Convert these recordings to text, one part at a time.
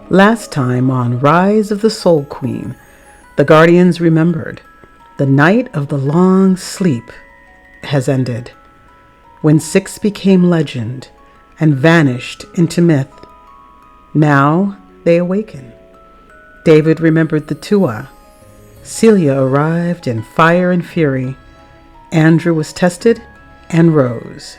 Last time on Rise of the Soul Queen, the Guardians remembered. The night of the long sleep has ended, when 6 became legend and vanished into myth. Now they awaken. David remembered the Tua. Celia arrived in fire and fury. Andrew was tested and rose.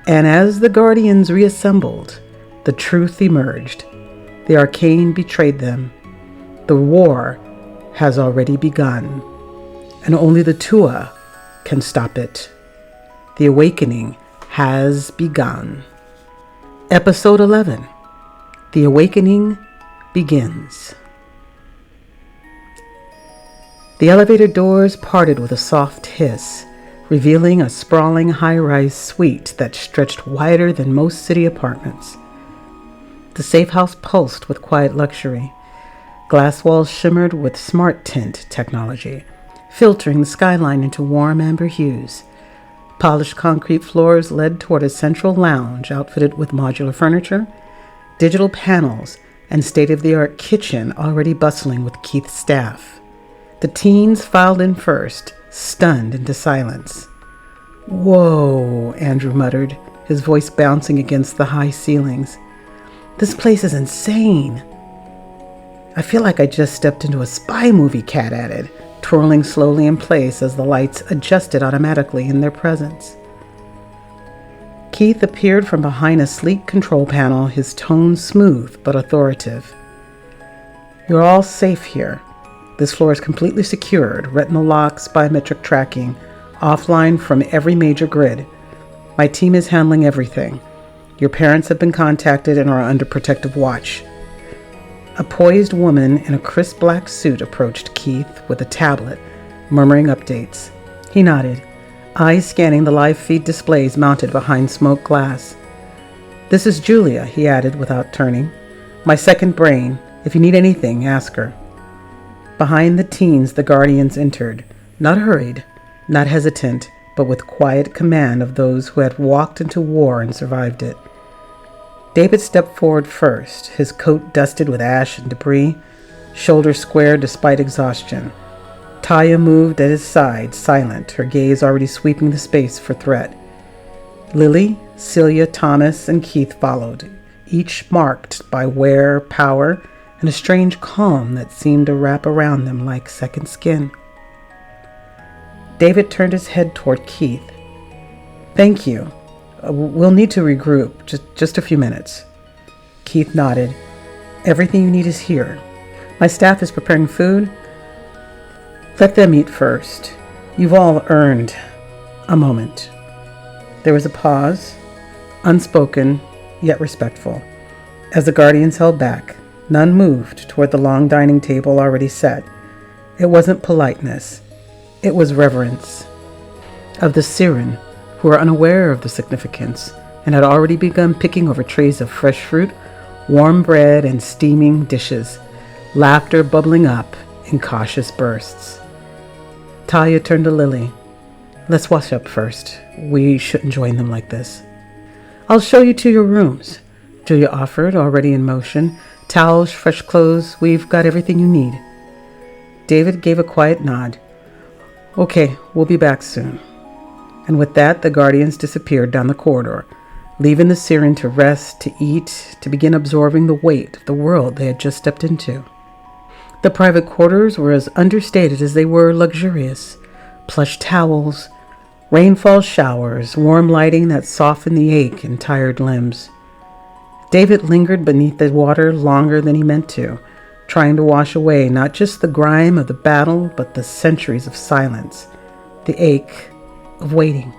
And as the Guardians reassembled, the truth emerged. The arcane betrayed them. The war has already begun, and only the Tua can stop it. The awakening has begun. Episode 11. The awakening begins. The elevator doors parted with a soft hiss, revealing a sprawling high-rise suite that stretched wider than most city apartments. The safe house pulsed with quiet luxury. Glass walls shimmered with smart tint technology, filtering the skyline into warm amber hues. Polished concrete floors led toward a central lounge outfitted with modular furniture, digital panels, and state-of-the-art kitchen already bustling with Keith's staff. The teens filed in first, stunned into silence. "Whoa," Andrew muttered, his voice bouncing against the high ceilings. "This place is insane." "I feel like I just stepped into a spy movie," Kat added, twirling slowly in place as the lights adjusted automatically in their presence. Keith appeared from behind a sleek control panel, his tone smooth but authoritative. "You're all safe here. This floor is completely secured, retinal locks, biometric tracking, offline from every major grid. My team is handling everything. Your parents have been contacted and are under protective watch." A poised woman in a crisp black suit approached Keith with a tablet, murmuring updates. He nodded, eyes scanning the live feed displays mounted behind smoked glass. "This is Julia," he added without turning. "My second brain. If you need anything, ask her." Behind the teens, the Guardians entered, not hurried, not hesitant, but with quiet command of those who had walked into war and survived it. David stepped forward first, his coat dusted with ash and debris, shoulders square despite exhaustion. Talia moved at his side, silent, her gaze already sweeping the space for threat. Lily, Celia, Thomas, and Keith followed, each marked by wear, power, and a strange calm that seemed to wrap around them like second skin. David turned his head toward Keith. "Thank you. We'll need to regroup. Just a few minutes." Keith nodded. "Everything you need is here. My staff is preparing food. Let them eat first. You've all earned a moment." There was a pause, unspoken, yet respectful. As the Guardians held back, none moved toward the long dining table already set. It wasn't politeness. It was reverence. Of the Seryn, who were unaware of the significance and had already begun picking over trays of fresh fruit, warm bread, and steaming dishes, laughter bubbling up in cautious bursts. Talia turned to Lily. "Let's wash up first. We shouldn't join them like this." "I'll show you to your rooms," Julia offered, already in motion. "Towels, fresh clothes, we've got everything you need." David gave a quiet nod. "Okay, we'll be back soon." And with that, the Guardians disappeared down the corridor, leaving the Seryn to rest, to eat, to begin absorbing the weight of the world they had just stepped into. The private quarters were as understated as they were luxurious. Plush towels, rainfall showers, warm lighting that softened the ache in tired limbs. David lingered beneath the water longer than he meant to, trying to wash away not just the grime of the battle, but the centuries of silence, the ache of waiting.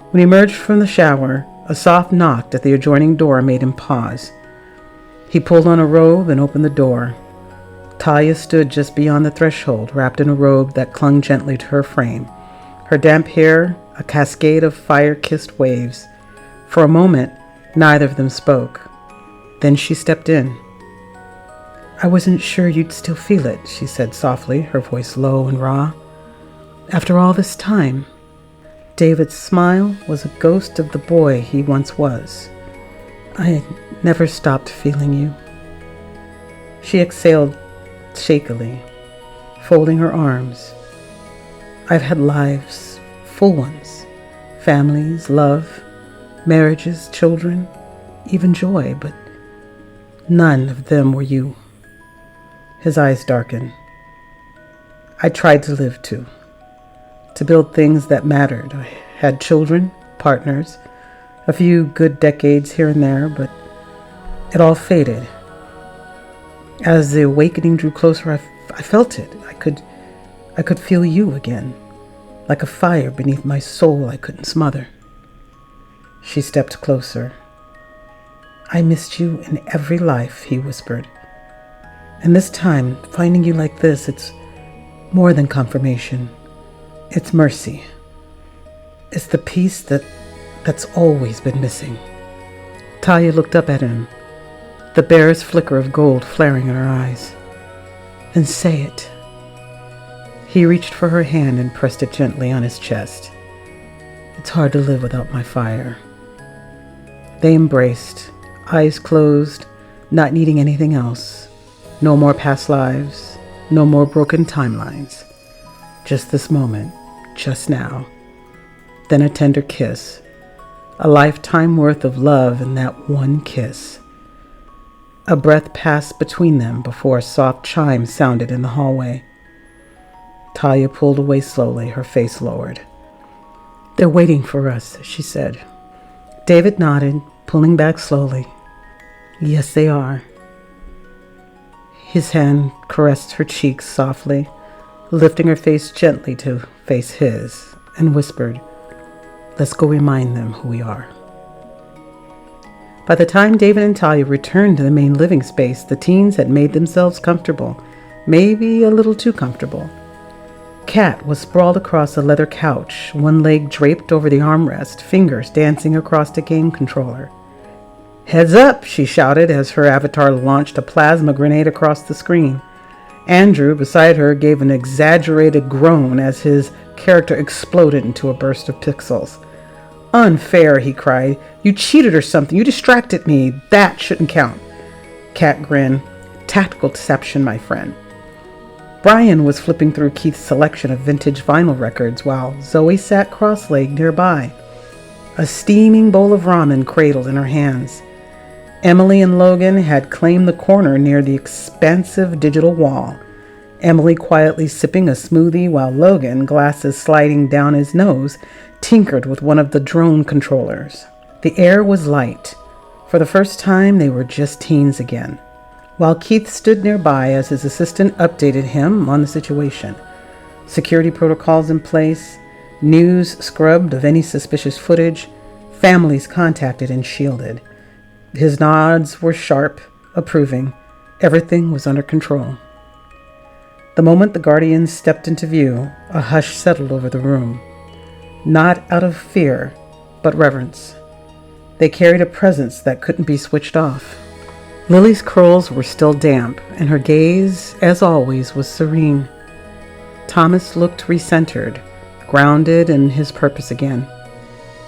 When he emerged from the shower, a soft knock at the adjoining door made him pause. He pulled on a robe and opened the door. Talia stood just beyond the threshold, wrapped in a robe that clung gently to her frame, her damp hair a cascade of fire-kissed waves. For a moment, neither of them spoke. Then she stepped in. "I wasn't sure you'd still feel it," she said softly, her voice low and raw. "After all this time." David's smile was a ghost of the boy he once was. "I never stopped feeling you." She exhaled shakily, folding her arms. I've had lives, full ones, families, love, marriages, children, even joy, but none of them were you. His eyes darkened. I tried to live too, to build things that mattered. I had children, partners, a few good decades here and there, but it all faded. As the awakening drew closer, I felt it. I could feel you again, like a fire beneath my soul I couldn't smother. She stepped closer. I missed you in every life, he whispered. And this time, finding you like this, it's more than confirmation. It's mercy. It's the piece that's always been missing. Talia looked up at him, the barest flicker of gold flaring in her eyes. Then say it. He reached for her hand and pressed it gently on his chest. It's hard to live without my fire. They embraced, eyes closed, not needing anything else. No more past lives, no more broken timelines. Just this moment, just now. Then a tender kiss. A lifetime worth of love in that one kiss. A breath passed between them before a soft chime sounded in the hallway. Talia pulled away slowly, her face lowered. They're waiting for us, she said. David nodded, pulling back slowly. Yes, they are. His hand caressed her cheeks softly, lifting her face gently to face his, and whispered, Let's go remind them who we are. By the time David and Talia returned to the main living space, the teens had made themselves comfortable, maybe a little too comfortable. Kat was sprawled across a leather couch, one leg draped over the armrest, fingers dancing across a game controller. Heads up, she shouted as her avatar launched a plasma grenade across the screen. Andrew, beside her, gave an exaggerated groan as his character exploded into a burst of pixels. Unfair, he cried. You cheated or something. You distracted me. That shouldn't count. Kat grinned. Tactical deception, my friend. Brian was flipping through Keith's selection of vintage vinyl records while Zoe sat cross-legged nearby, a steaming bowl of ramen cradled in her hands. Emily and Logan had claimed the corner near the expansive digital wall, Emily quietly sipping a smoothie while Logan, glasses sliding down his nose, tinkered with one of the drone controllers. The air was light. For the first time, they were just teens again, while Keith stood nearby as his assistant updated him on the situation. Security protocols in place, news scrubbed of any suspicious footage, families contacted and shielded. His nods were sharp, approving. Everything was under control. The moment the Guardians stepped into view, a hush settled over the room. Not out of fear, but reverence. They carried a presence that couldn't be switched off. Lily's curls were still damp, and her gaze, as always, was serene. Thomas looked recentered, grounded in his purpose again.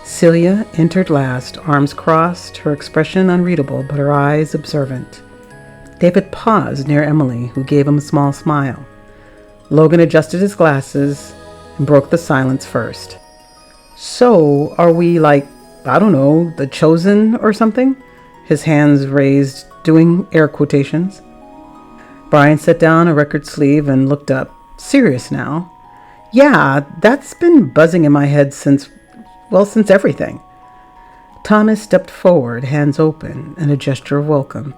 Celia entered last, arms crossed, her expression unreadable, but her eyes observant. David paused near Emily, who gave him a small smile. Logan adjusted his glasses and broke the silence first. So, are we like, I don't know, the chosen or something? His hands raised, doing air quotations. Brian set down a record sleeve and looked up, serious now. Yeah, that's been buzzing in my head since everything. Thomas stepped forward, hands open, and a gesture of welcome.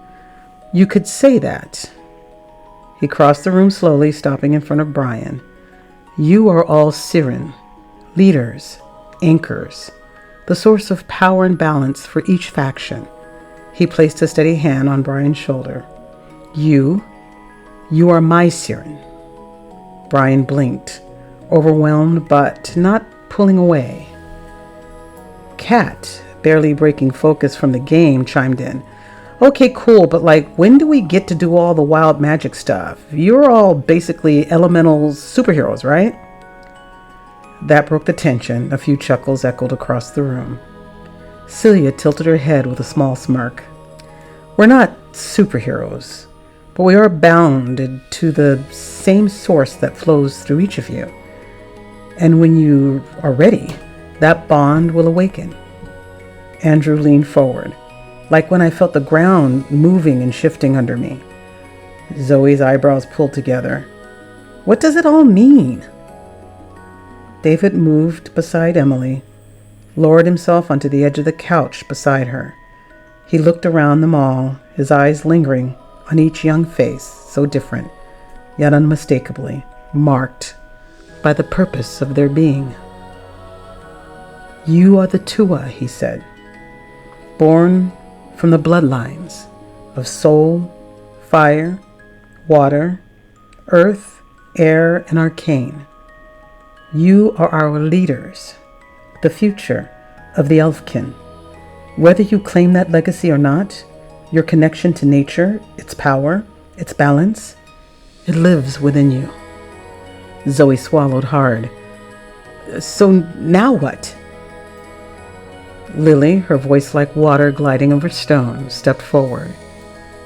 You could say that. He crossed the room slowly, stopping in front of Brian. You are all Seryn, leaders, anchors, the source of power and balance for each faction. He placed a steady hand on Brian's shoulder. You are my Seryn. Brian blinked, overwhelmed but not pulling away. Kat, barely breaking focus from the game, chimed in. Okay, cool, but when do we get to do all the wild magic stuff? You're all basically elemental superheroes, right? That broke the tension. A few chuckles echoed across the room. Celia tilted her head with a small smirk. We're not superheroes. but we are bound to the same source that flows through each of you. And when you are ready, that bond will awaken. Andrew leaned forward, like when I felt the ground moving and shifting under me. Zoe's eyebrows pulled together. What does it all mean? David moved beside Emily, lowered himself onto the edge of the couch beside her. He looked around them all, his eyes lingering on each young face, so different, yet unmistakably marked by the purpose of their being. You are the Tua, he said, born from the bloodlines of soul, fire, water, earth, air, and arcane. You are our leaders, the future of the Elfkin. Whether you claim that legacy or not, your connection to nature, its power, its balance, it lives within you. Zoe swallowed hard. So now what? Lily, her voice like water gliding over stone, stepped forward.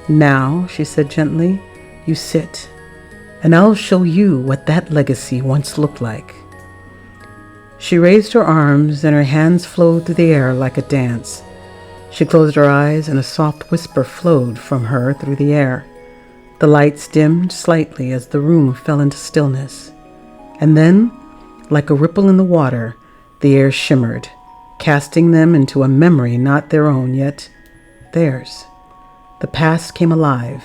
Now, she said gently, you sit, and I'll show you what that legacy once looked like. She raised her arms, and her hands flowed through the air like a dance. She closed her eyes, and a soft whisper flowed from her through the air. The lights dimmed slightly as the room fell into stillness. And then, like a ripple in the water, the air shimmered, casting them into a memory not their own, yet theirs. The past came alive.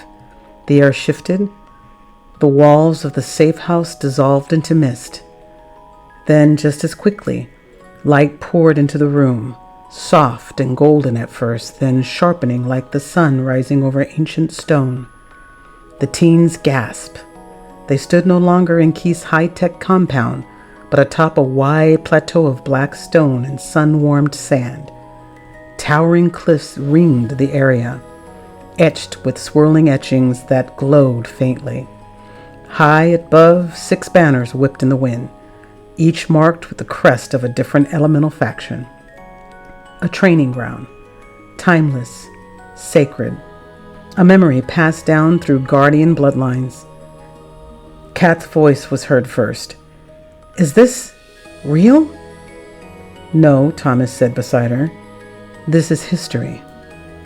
The air shifted. The walls of the safe house dissolved into mist. Then, just as quickly, light poured into the room, soft and golden at first, then sharpening like the sun rising over ancient stone. The teens gasped. They stood no longer in Keith's high-tech compound, but atop a wide plateau of black stone and sun-warmed sand. Towering cliffs ringed the area, etched with swirling etchings that glowed faintly. High above, 6 banners whipped in the wind, each marked with the crest of a different elemental faction. A training ground, timeless, sacred, a memory passed down through guardian bloodlines. Kat's voice was heard first. Is this real? No, Thomas said beside her. This is history,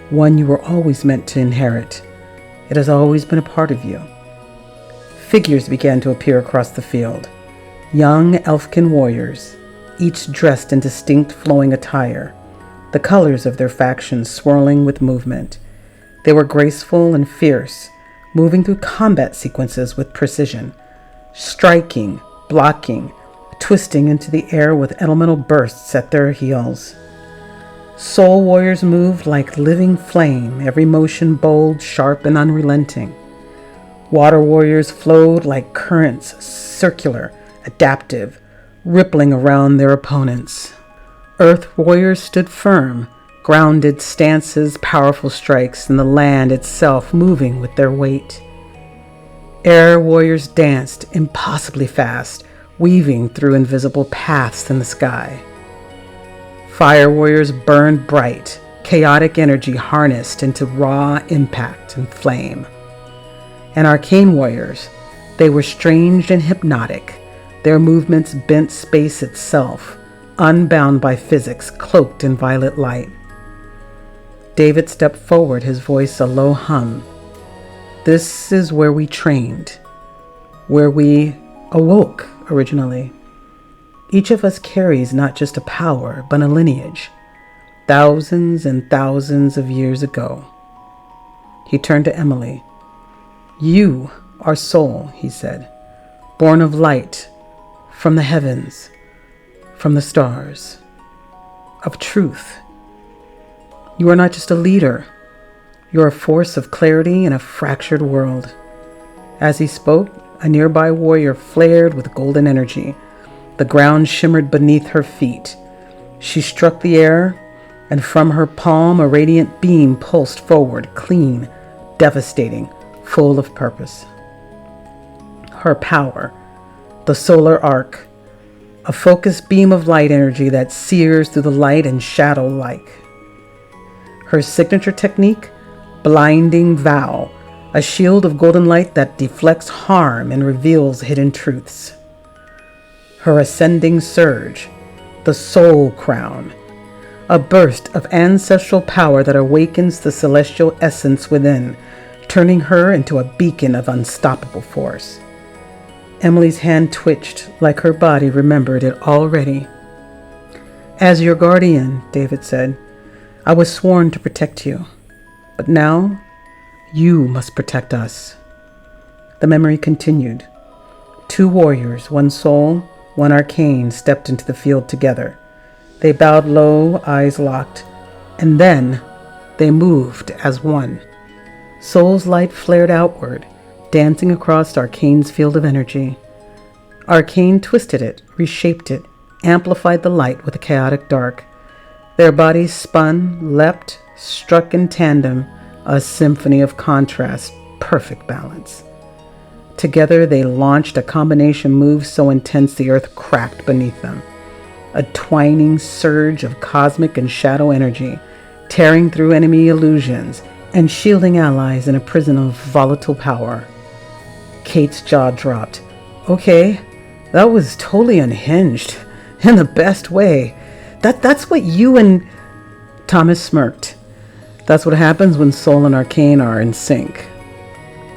one you were always meant to inherit. It has always been a part of you. Figures began to appear across the field. Young Elfkin warriors, each dressed in distinct flowing attire, the colors of their factions swirling with movement. They were graceful and fierce, moving through combat sequences with precision, striking, blocking, twisting into the air with elemental bursts at their heels. Soul warriors moved like living flame, every motion bold, sharp, and unrelenting. Water warriors flowed like currents, circular, adaptive, rippling around their opponents. Earth warriors stood firm, grounded stances, powerful strikes, and the land itself moving with their weight. Air warriors danced impossibly fast, weaving through invisible paths in the sky. Fire warriors burned bright, chaotic energy harnessed into raw impact and flame. And arcane warriors, they were strange and hypnotic, their movements bent space itself, unbound by physics, cloaked in violet light. David stepped forward, his voice a low hum. This is where we trained, where we awoke originally. Each of us carries not just a power, but a lineage, thousands and thousands of years ago. He turned to Emily. You are soul, he said, born of light, from the heavens, from the stars, of truth. You are not just a leader. You are a force of clarity in a fractured world. As he spoke, a nearby warrior flared with golden energy. The ground shimmered beneath her feet. She struck the air, and from her palm a radiant beam pulsed forward, clean, devastating, full of purpose. Her power, the solar arc, a focused beam of light energy that sears through the light and shadow alike. Her signature technique, blinding vow, a shield of golden light that deflects harm and reveals hidden truths. Her ascending surge, the soul crown, a burst of ancestral power that awakens the celestial essence within, turning her into a beacon of unstoppable force. Emily's hand twitched like her body remembered it already. "As your guardian," David said, "I was sworn to protect you. But now, you must protect us." The memory continued. 2 warriors, 1 soul, 1 arcane, stepped into the field together. They bowed low, eyes locked, and then they moved as one. Soul's light flared outward, dancing across Arcane's field of energy. Arcane twisted it, reshaped it, amplified the light with a chaotic dark. Their bodies spun, leapt, struck in tandem, a symphony of contrast, perfect balance. Together they launched a combination move so intense the earth cracked beneath them. A twining surge of cosmic and shadow energy, tearing through enemy illusions and shielding allies in a prison of volatile power. Kate's jaw dropped. "Okay, that was totally unhinged, in the best way. That's what you and..." Thomas smirked. "That's what happens when soul and arcane are in sync."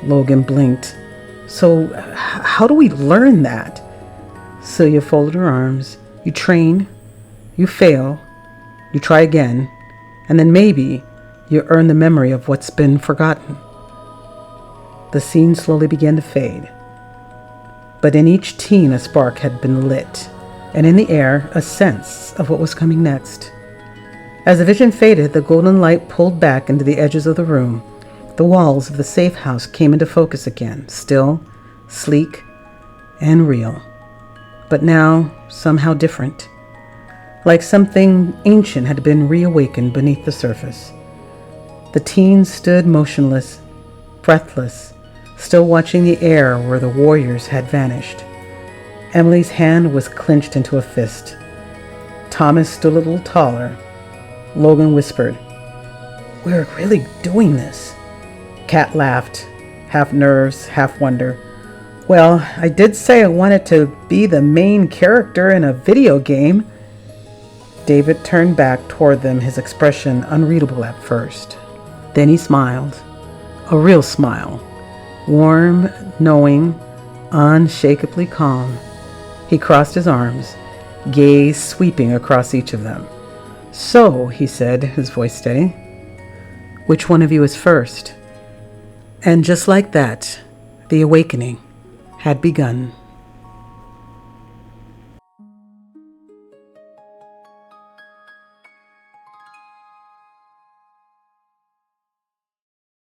Logan blinked. "So, how do we learn that?" Celia folded her arms. "You train, you fail, you try again, and then maybe you earn the memory of what's been forgotten." The scene slowly began to fade. But in each teen a spark had been lit, and in the air a sense of what was coming next. As the vision faded, the golden light pulled back into the edges of the room. The walls of the safe house came into focus again, still, sleek, and real. But now, somehow different. Like something ancient had been reawakened beneath the surface. The teens stood motionless, breathless, still watching the air where the warriors had vanished. Emily's hand was clenched into a fist. Thomas stood a little taller. Logan whispered, "We're really doing this." Kat laughed, half nerves, half wonder. "Well, I did say I wanted to be the main character in a video game." David turned back toward them, his expression unreadable at first. Then he smiled. A real smile. Warm, knowing, unshakably calm. He crossed his arms, gaze sweeping across each of them. "So," he said, his voice steady, "which one of you is first?" And just like that, the awakening had begun.